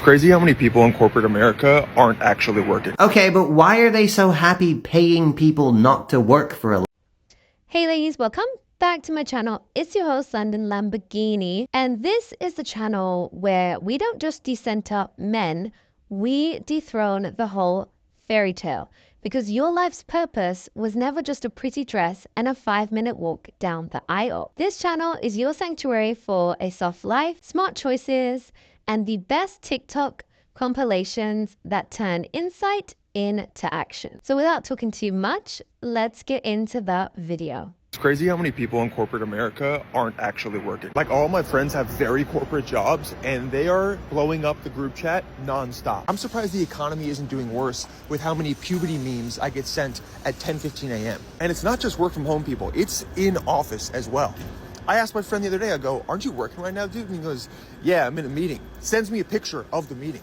crazy how many people in corporate America aren't actually working. Okay, but why are they so happy paying people not to work for a living? Hey ladies, welcome back to my channel. It's your host London Lamborghini, and this is the channel where we don't just decenter men, we dethrone the whole fairy tale, because your life's purpose was never just a pretty dress and a 5-minute walk down the aisle. This channel is your sanctuary for a soft life, smart choices, and the best TikTok compilations that turn insight into action. So without talking too much, let's get into the video. It's crazy how many people in corporate America aren't actually working. Like, all my friends have very corporate jobs and they are blowing up the group chat nonstop. I'm surprised the economy isn't doing worse with how many puberty memes I get sent at 10:15 a.m. And it's not just work from home people, it's in office as well. I asked my friend the other day, I go, "Aren't you working right now, dude?" And he goes, "Yeah, I'm in a meeting." Sends me a picture of the meeting.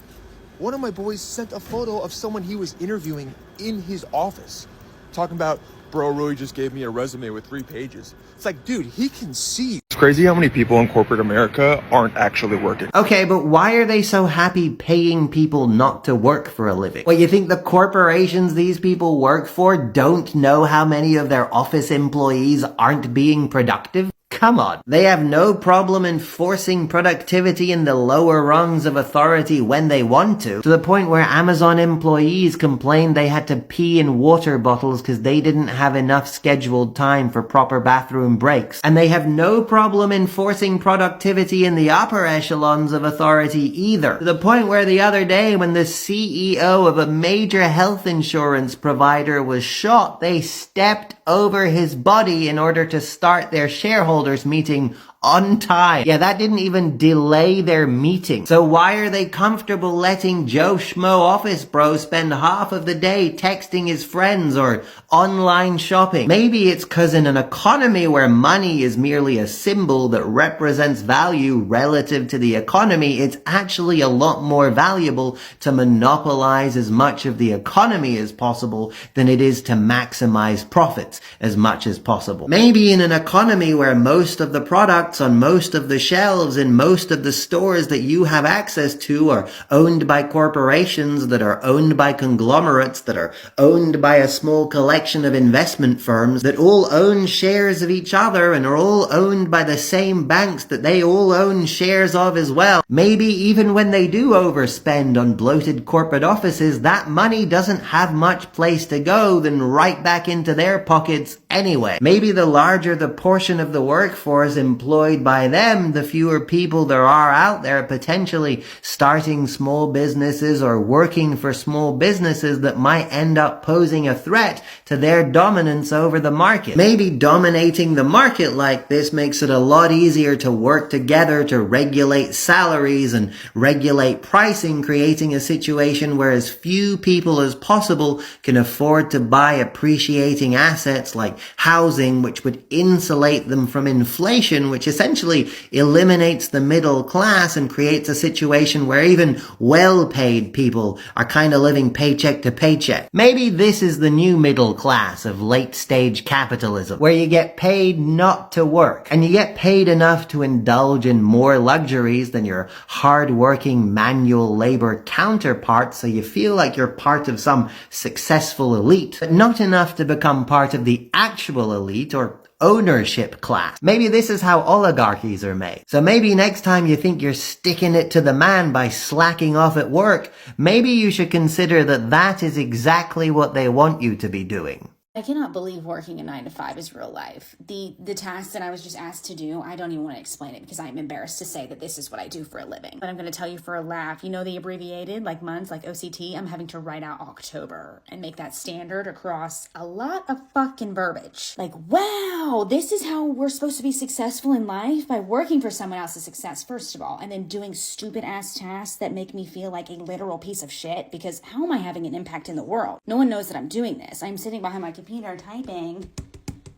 One of my boys sent a photo of someone he was interviewing in his office, talking about, "Bro really just gave me a resume with 3 pages." It's like, dude, he can see. It's crazy how many people in corporate America aren't actually working. Okay, but why are they so happy paying people not to work for a living? What, you think the corporations these people work for don't know how many of their office employees aren't being productive? Come on. They have no problem enforcing productivity in the lower rungs of authority when they want to the point where Amazon employees complained they had to pee in water bottles because they didn't have enough scheduled time for proper bathroom breaks. And they have no problem enforcing productivity in the upper echelons of authority either, to the point where the other day when the CEO of a major health insurance provider was shot, they stepped over his body in order to start their shareholders meeting on time. Yeah, that didn't even delay their meeting. So why are they comfortable letting Joe Schmo office bro spend half of the day texting his friends or online shopping? Maybe it's cause in an economy where money is merely a symbol that represents value relative to the economy, it's actually a lot more valuable to monopolize as much of the economy as possible than it is to maximize profits as much as possible. Maybe in an economy where most of the products on most of the shelves in most of the stores that you have access to are owned by corporations that are owned by conglomerates that are owned by a small collection of investment firms that all own shares of each other and are all owned by the same banks that they all own shares of as well. Maybe even when they do overspend on bloated corporate offices, that money doesn't have much place to go than right back into their pockets anyway. Maybe the larger the portion of the workforce employed by them, the fewer people there are out there potentially starting small businesses or working for small businesses that might end up posing a threat to their dominance over the market. Maybe dominating the market like this makes it a lot easier to work together to regulate salaries and regulate pricing, creating a situation where as few people as possible can afford to buy appreciating assets like housing, which would insulate them from inflation, which essentially eliminates the middle class and creates a situation where even well-paid people are kind of living paycheck to paycheck. Maybe this is the new middle class of late-stage capitalism, where you get paid not to work, and you get paid enough to indulge in more luxuries than your hard-working manual labor counterparts, so you feel like you're part of some successful elite, but not enough to become part of the actual elite or ownership class. Maybe this is how oligarchies are made. So maybe next time you think you're sticking it to the man by slacking off at work, maybe you should consider that that is exactly what they want you to be doing. I cannot believe working a 9 to 5 is real life. The task that I was just asked to do, I don't even want to explain it because I'm embarrassed to say that this is what I do for a living. But I'm going to tell you for a laugh, you know the abbreviated like months, like OCT, I'm having to write out October and make that standard across a lot of fucking verbiage. Like, wow, this is how we're supposed to be successful in life? By working for someone else's success, first of all, and then doing stupid ass tasks that make me feel like a literal piece of shit, because how am I having an impact in the world? No one knows that I'm doing this. I'm sitting behind my computer typing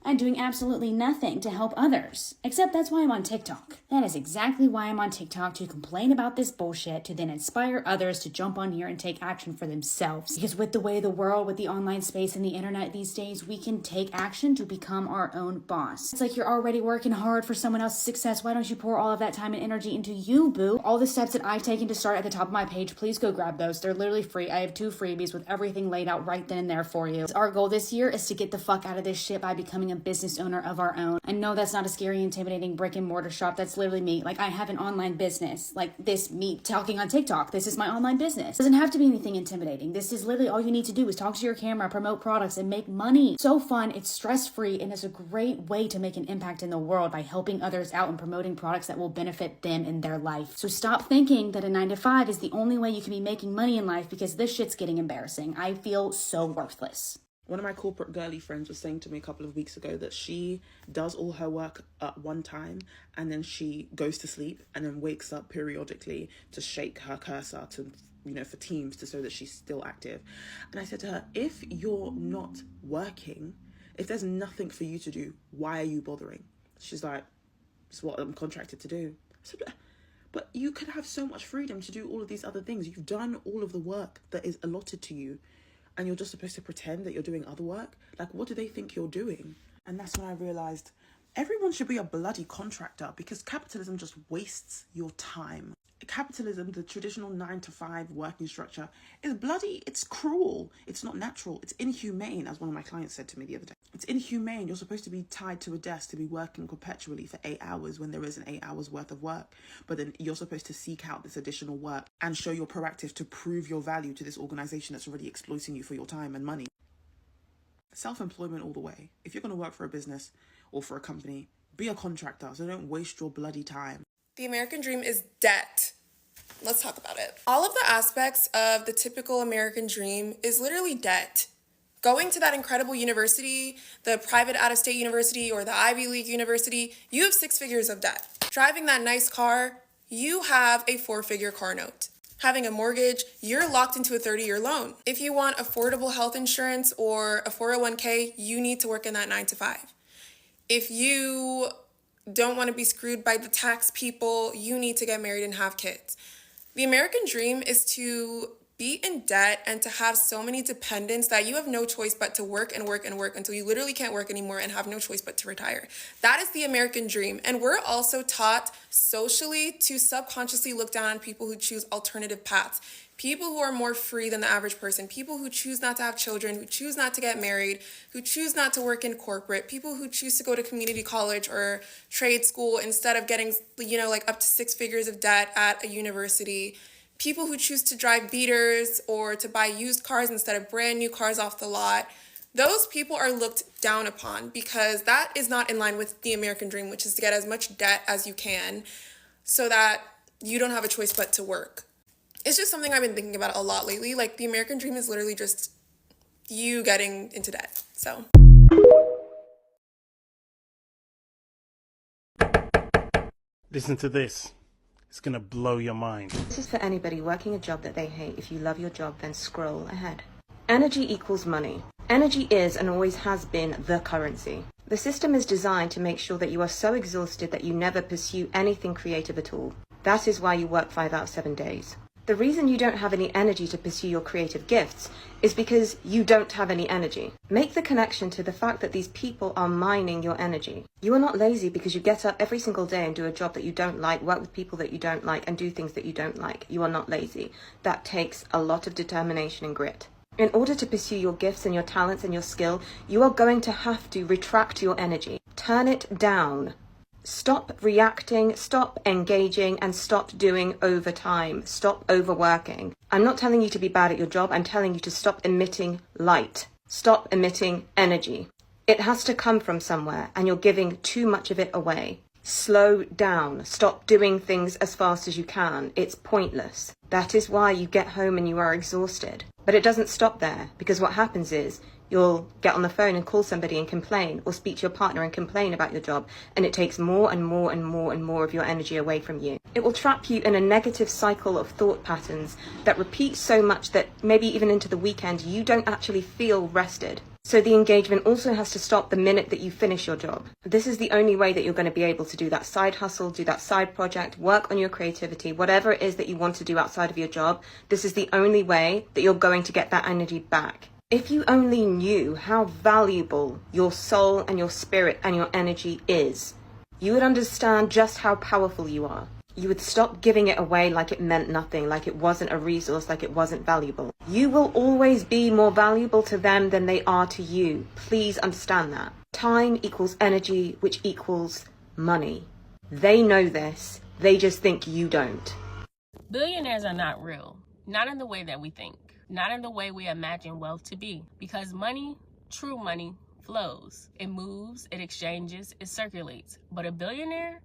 and doing absolutely nothing to help others. Except that's why I'm on TikTok. That is exactly why I'm on TikTok, to complain about this bullshit, to then inspire others to jump on here and take action for themselves. Because with the way the world, with the online space and the internet these days, we can take action to become our own boss. It's like you're already working hard for someone else's success. Why don't you pour all of that time and energy into you, boo? All the steps that I've taken to start at the top of my page, please go grab those. They're literally free. I have 2 freebies with everything laid out right then and there for you. Our goal this year is to get the fuck out of this shit by becoming a business owner of our own. I know that's not a scary, intimidating brick and mortar shop. That's literally me. Like, I have an online business. Like this, me talking on TikTok. This is my online business. It doesn't have to be anything intimidating. This is literally all you need to do is talk to your camera, promote products, and make money. So fun, it's stress-free, and it's a great way to make an impact in the world by helping others out and promoting products that will benefit them in their life. So stop thinking that a 9-to-5 is the only way you can be making money in life, because this shit's getting embarrassing. I feel so worthless. One of my corporate girly friends was saying to me a couple of weeks ago that she does all her work at one time and then she goes to sleep and then wakes up periodically to shake her cursor to, for Teams to show that she's still active. And I said to her, if you're not working, if there's nothing for you to do, why are you bothering? She's like, it's what I'm contracted to do. I said, but you could have so much freedom to do all of these other things. You've done all of the work that is allotted to you, and you're just supposed to pretend that you're doing other work? Like, what do they think you're doing? And that's when I realized everyone should be a bloody contractor, because capitalism just wastes your time. Capitalism, the traditional 9-to-5 working structure, is bloody, it's cruel, it's not natural, it's inhumane, as one of my clients said to me the other day. It's inhumane. You're supposed to be tied to a desk to be working perpetually for 8 hours when there isn't 8 hours worth of work. But then you're supposed to seek out this additional work and show you're proactive to prove your value to this organization that's already exploiting you for your time and money. Self-employment all the way. If you're going to work for a business or for a company, be a contractor, so don't waste your bloody time. The American dream is debt. Let's talk about it. All of the aspects of the typical American dream is literally debt. Going to that incredible university, the private out-of-state university or the Ivy League university, you have 6 figures of debt. Driving that nice car, you have a 4-figure car note. Having a mortgage, you're locked into a 30-year loan. If you want affordable health insurance or a 401k, you need to work in that 9-to-5. If you don't want to be screwed by the tax people, you need to get married and have kids. The American dream is to be in debt and to have so many dependents that you have no choice but to work and work and work until you literally can't work anymore and have no choice but to retire. That is the American dream. And we're also taught socially to subconsciously look down on people who choose alternative paths. People who are more free than the average person, people who choose not to have children, who choose not to get married, who choose not to work in corporate, people who choose to go to community college or trade school instead of getting, up to 6 figures of debt at a university, people who choose to drive beaters or to buy used cars instead of brand new cars off the lot. Those people are looked down upon because that is not in line with the American dream, which is to get as much debt as you can so that you don't have a choice but to work. It's just something I've been thinking about a lot lately. Like, the American dream is literally just you getting into debt. So. Listen to this. It's gonna blow your mind. This is for anybody working a job that they hate. If you love your job, then scroll ahead. Energy equals money. Energy is and always has been the currency. The system is designed to make sure that you are so exhausted that you never pursue anything creative at all. That is why you work 5 out of 7 days. The reason you don't have any energy to pursue your creative gifts is because you don't have any energy. Make the connection to the fact that these people are mining your energy. You are not lazy because you get up every single day and do a job that you don't like, work with people that you don't like, and do things that you don't like. You are not lazy. That takes a lot of determination and grit. In order to pursue your gifts and your talents and your skill, you are going to have to retract your energy. Turn it down. Stop reacting, stop engaging, and stop doing overtime. Stop overworking. I'm not telling you to be bad at your job. I'm telling you to stop emitting light. Stop emitting energy. It has to come from somewhere, and you're giving too much of it away. Slow down. Stop doing things as fast as you can. It's pointless. That is why you get home and you are exhausted. But it doesn't stop there, because what happens is you'll get on the phone and call somebody and complain, or speak to your partner and complain about your job, and it takes more and more and more and more of your energy away from you. It will trap you in a negative cycle of thought patterns that repeat so much that maybe even into the weekend you don't actually feel rested. So the engagement also has to stop the minute that you finish your job. This is the only way that you're going to be able to do that side hustle, do that side project, work on your creativity, whatever it is that you want to do outside of your job. This is the only way that you're going to get that energy back. If you only knew how valuable your soul and your spirit and your energy is, you would understand just how powerful you are. You would stop giving it away like it meant nothing, like it wasn't a resource, like it wasn't valuable. You will always be more valuable to them than they are to you. Please understand that. Time equals energy, which equals money. They know this. They just think you don't. Billionaires are not real. Not in the way that we think. Not in the way we imagine wealth to be. Because money, true money, flows. It moves, it exchanges, it circulates. But a billionaire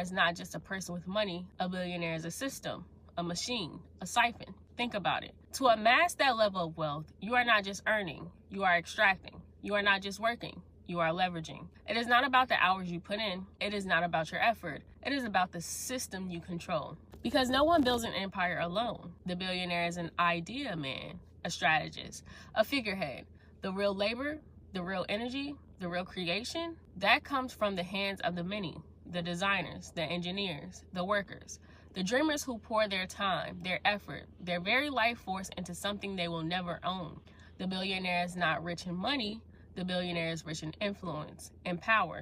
is not just a person with money. A billionaire is a system, a machine, a siphon. Think about it. To amass that level of wealth, you are not just earning, you are extracting. You are not just working, you are leveraging. It is not about the hours you put in. It is not about your effort. It is about the system you control. Because no one builds an empire alone. The billionaire is an idea man, a strategist, a figurehead. The real labor, the real energy, the real creation, that comes from the hands of the many, the designers, the engineers, the workers, the dreamers who pour their time, their effort, their very life force into something they will never own. The billionaire is not rich in money. The billionaire is rich in influence and power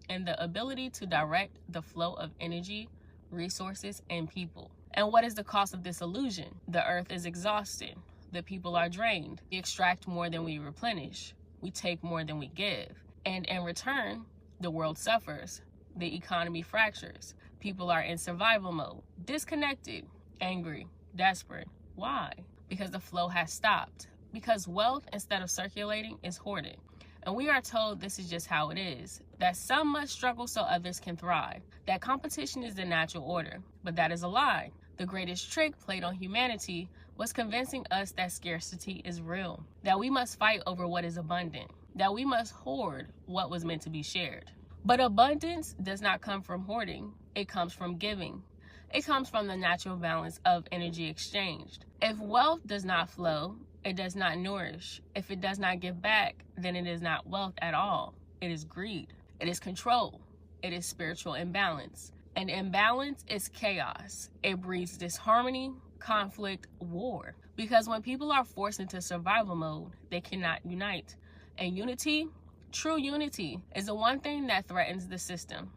and the ability to direct the flow of energy, resources, and people. And what is the cost of this illusion? The earth is exhausted. The people are drained. We extract more than we replenish. We take more than we give. And in return, the world suffers. The economy fractures. People are in survival mode, disconnected, angry, desperate. Why? Because the flow has stopped. Because wealth, instead of circulating, is hoarded. And we are told this is just how it is, that some must struggle so others can thrive, that competition is the natural order. But that is a lie. The greatest trick played on humanity was convincing us that scarcity is real, that we must fight over what is abundant, that we must hoard what was meant to be shared. But abundance does not come from hoarding, it comes from giving. It comes from the natural balance of energy exchanged. If wealth does not flow, it does not nourish. If it does not give back, then it is not wealth at all. It is greed. It is control. It is spiritual imbalance. And imbalance is chaos. It breeds disharmony, conflict, war. Because when people are forced into survival mode, they cannot unite. And unity, true unity, is the one thing that threatens the system.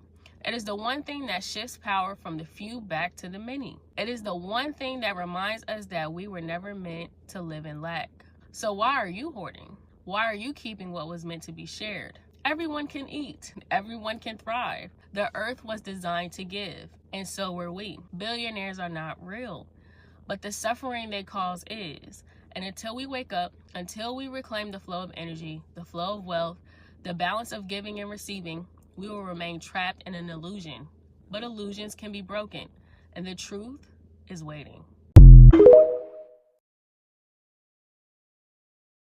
It is the one thing that shifts power from the few back to the many. It is the one thing that reminds us that we were never meant to live in lack. So why are you hoarding? Why are you keeping what was meant to be shared? Everyone can eat. Everyone can thrive. The earth was designed to give, and so were we. Billionaires are not real, but the suffering they cause is. And until we wake up, until we reclaim the flow of energy, the flow of wealth, the balance of giving and receiving, we will remain trapped in an illusion. But illusions can be broken, and the truth is waiting.